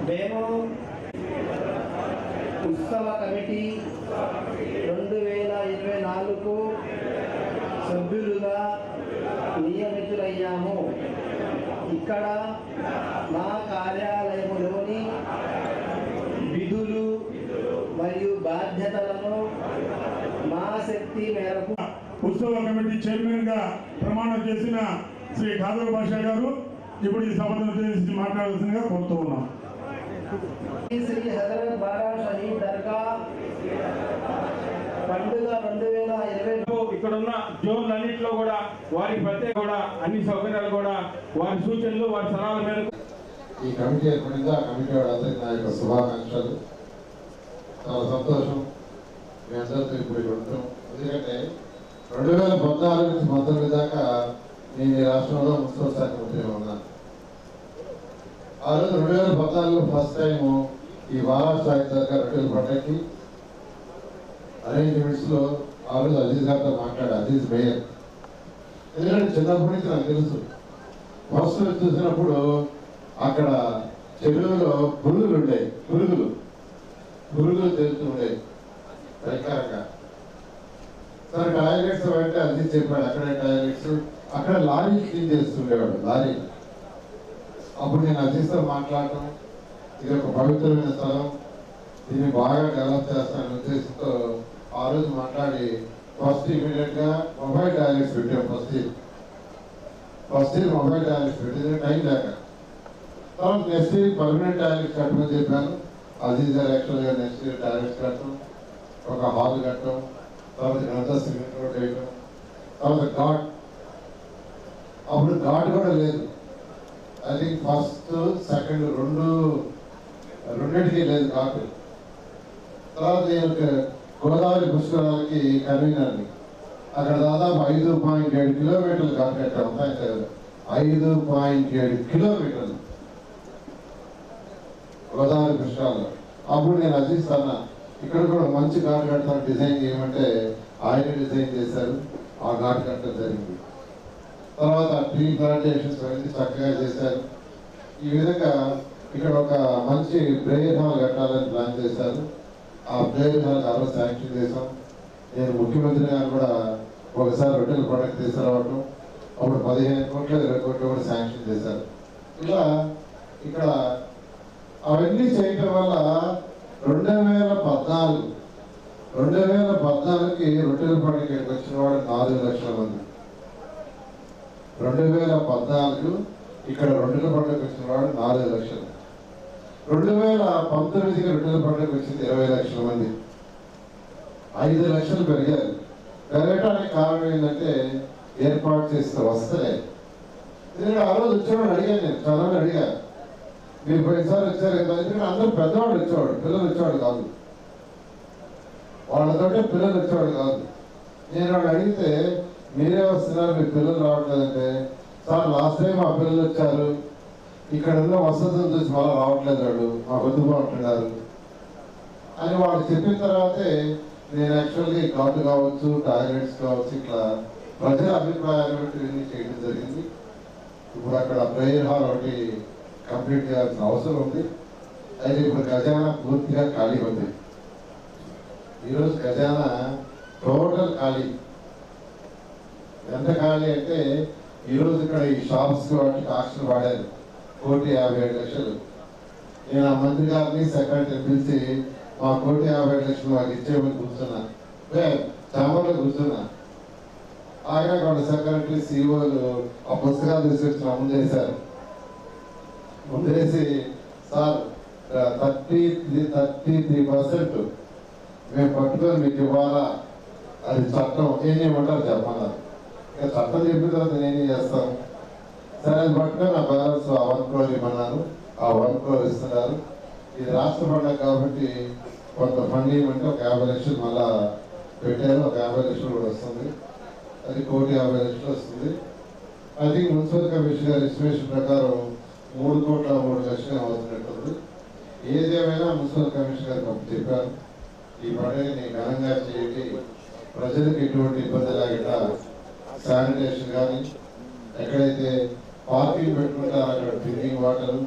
మేము ఉత్సవ కమిటీ 2024 సభ్యులుగా నియమితులయ్యాము. ఇక్కడ మా కార్యాలయంలోని విధులు మరియు బాధ్యతలను మా శక్తి మేరకు ఉత్సవ కమిటీ చైర్మన్ గా ప్రమాణం చేసిన శ్రీ ఖాదర్ బాషా గారు ఇప్పుడు ఈ సభను ఉద్దేశించి మాట్లాడాల్సిందిగా కోరుతూ ఉన్నాం. శ్రీ హజరత్ బారా షహీద్ దర్గా పండుగ 2020 ఇక్కడ ఉన్న జోన్లన్నింటిలో కూడా వారి ప్రత్యేక కూడా అన్ని సౌకర్యాలు కూడా వారి సూచనలు వారి సలహాల మేరకు ఈ కమిటీ ఏర్పడింది. ఆ కమిటీ వాళ్ళందరికీ నా యొక్క శుభాకాంక్షలు. చాలా సంతోషం మీ అందరితో ఇప్పుడు ఇక్కడ ఉంటాం. ఎందుకంటే 2014 నుంచి 19 దాకా నేను ఈ రాష్ట్రంలో మున్సిపల్ శాఖ మంత్రిగా ఉన్నాను. ఆ రోజు 2014లో ఫస్ట్ టైం ఈ మహారాష్ట్ర దగ్గర రొట్టెల పంటకి అరేంజ్మెంట్స్ లో ఆ రోజు అజీజ్ గారితో మాట్లాడా. అజీజ్ మేయర్. ఎందుకంటే చిన్నప్పటి నుంచి నాకు తెలుసు. ఫస్ట్ చూసినప్పుడు అక్కడ చెరువులో పురుగులు ఉండేవి. పురుగులు తెలుస్తూ ఉండేవి భయంకరంగా. సరే టాయిలెట్స్ అంటే అజీజ్ చెప్పాడు అక్కడే టాయిలెట్స్, అక్కడ లారీ క్లీన్ చేస్తుండేవాడు లారీ. అప్పుడు నేను అజీజ్తో మాట్లాడటం, ఇది ఒక పవిత్రమైన స్థలం, దీన్ని బాగా డెవలప్ చేస్తానని ఉద్దేశంతో ఆ రోజు మాట్లాడి ఫస్ట్ ఇమీడియట్ గా మొబైల్ టాయిలెట్స్ పెట్టాం. ఫస్ట్ ఇయర్ మొబైల్ టాయిలెట్స్ పెట్టింది టైం లేక. తర్వాత నెక్స్ట్ ఇయర్ పర్మనెంట్ టాయిలెట్స్ కట్టమని చెప్పాను. అజీజ్ గారు యాక్చువల్గా నెక్స్ట్ ఇయర్ టాయిలెట్స్ కట్టడం, ఒక హాల్ కట్టడం, తర్వాత ఇదంతా సిమెంట్ రోడ్ వేయడం, తర్వాత ఘాట్. అప్పుడు ఘాట్ కూడా లేదు. ఐ థింక్ ఫస్ట్ సెకండ్ రెండింటికి లేదు ఘాట్. తర్వాత నేను గోదావరి పుష్కరాలకి కన్వీనర్ని. అక్కడ దాదాపు 5.7 కిలోమీటర్లు ఘాట్ కట్టాం. 5.7 కిలోమీటర్లు గోదావరి పుష్కరాలు. అప్పుడు నేను అజీస్తాను ఇక్కడ కూడా మంచి ఘాట్ కడతాను, డిజైన్ చేయమంటే ఆయన డిజైన్ చేశారు. ఆ ఘాట్ కట్టడం జరిగింది. తర్వాత ట్రీ ప్లాంటేషన్స్ అన్ని చక్కగా చేశారు. ఈ విధంగా ఇక్కడ ఒక మంచి ప్రేయర్ హాల్ కట్టాలని ప్లాన్ చేశారు. ఆ ప్రేయర్ హాల్ ఆ రోజు శాంక్షన్ చేశాం. నేను ముఖ్యమంత్రి గారు కూడా ఒకసారి రొట్టెల పండుగ తీసుకురావటం, అప్పుడు 15 కోట్లు 20 కోట్లు కూడా శాంక్షన్ చేశారు. ఇలా ఇక్కడ అవన్నీ చేయటం వల్ల 2014కి రొట్టెల పండుగ ఇక్కడికి వచ్చిన వాడు 4 లక్షల మంది. 2014 ఇక్కడ రొట్టెల పండుగ వచ్చిన వాడు 4 లక్షలు. 2019కి రొట్టెల పండుగ వచ్చింది 20 లక్షల మంది. 5 లక్షలు పెరిగారు. పెరగటానికి కారణం ఏంటంటే ఏర్పాటు చేస్తే వస్తలే. ఎందుకంటే ఆ రోజు వచ్చేవాడు అడిగాను, నేను చాలా అడిగా, మీరు పోయినసారి వచ్చారు కదా. ఎందుకంటే అందరూ పెద్దవాడు వచ్చేవాడు, పిల్లలు వచ్చేవాడు కాదు. వాళ్ళతోటే పిల్లలు వచ్చేవాడు కాదు. నేను వాడు అడిగితే మీరే వస్తున్నారు, మీ పిల్లలు రావట్లేదంటే, సార్ లాస్ట్ టైం మా పిల్లలు వచ్చారు, ఇక్కడ ఉన్న వసతులు చూసి మళ్ళీ రావట్లేదు, వాడు మా వద్దుకుంటున్నారు అని వాళ్ళు చెప్పిన తర్వాతే నేను యాక్చువల్గా ఘాట్ కావచ్చు, టాయిలెట్స్ కావచ్చు, ఇట్లా ప్రజల అభిప్రాయాలు బట్టి చేయడం జరిగింది. ఇప్పుడు అక్కడ ప్రేయర్ హాల్ ఒకటి కంప్లీట్ చేయాల్సిన అవసరం ఉంది. అయితే ఇప్పుడు ఖజానా పూర్తిగా ఖాళీ ఉంది. ఈరోజు ఖజానా టోటల్ ఖాళీ. ఎంత ఖాళీ అంటే ఈరోజు ఇక్కడ ఈ షాప్స్ వాటికి ఆక్షన్ వాడారు 1,57,00,000. నేను ఆ మంత్రి గారిని సెక్రటరీ పిలిచి మా 1,57,00,000 మాకు ఇచ్చేమని కూర్చున్నా, చాంబర్లో కూర్చున్నా. ఆయన కొన్ని సెక్రటరీ సిఇఓలు ఆ పుస్తకాలు తీసుకొచ్చి ముందేశారు. ముందేసి సార్ 33% మేము పట్టుకొని మీకు ఇవ్వాలా, అది చట్టం, ఏం చేయమంటారు చెప్పన్నారు. ఇక చట్టం చెప్పిన తర్వాత నేనేం చేస్తాను. సరే అది పట్టుకొని నా బ్యాలెన్స్ 1 crore ఇవ్వమన్నారు. ఆ 1 crore ఇస్తున్నారు. ఇది రాష్ట్ర పండుగ కాబట్టి కొంత ఫండ్ ఇవ్వమంటే ఒక 50 లక్షలు మళ్ళా పెట్టారు. ఒక 50 లక్షలు కూడా వస్తుంది. అది 1,50,00,000 వస్తుంది. ఐ థింక్ మున్సిపల్ కమిషన్ గారి ఎస్టిమేషన్ ప్రకారం 3,03,00,000 అవుతున్నట్టుంది. ఏదేమైనా మున్సిపల్ కమిషనర్ గారికి అప్పుడు చెప్పాను, ఈ పండుగని ఘనంగా చేయండి, ప్రజలకు ఎటువంటి ఇబ్బంది లేకుండా శానిటేషన్ కానీ, ఎక్కడైతే పార్కింగ్ పెట్టుకుంటారో అక్కడ డ్రింకింగ్ వాటర్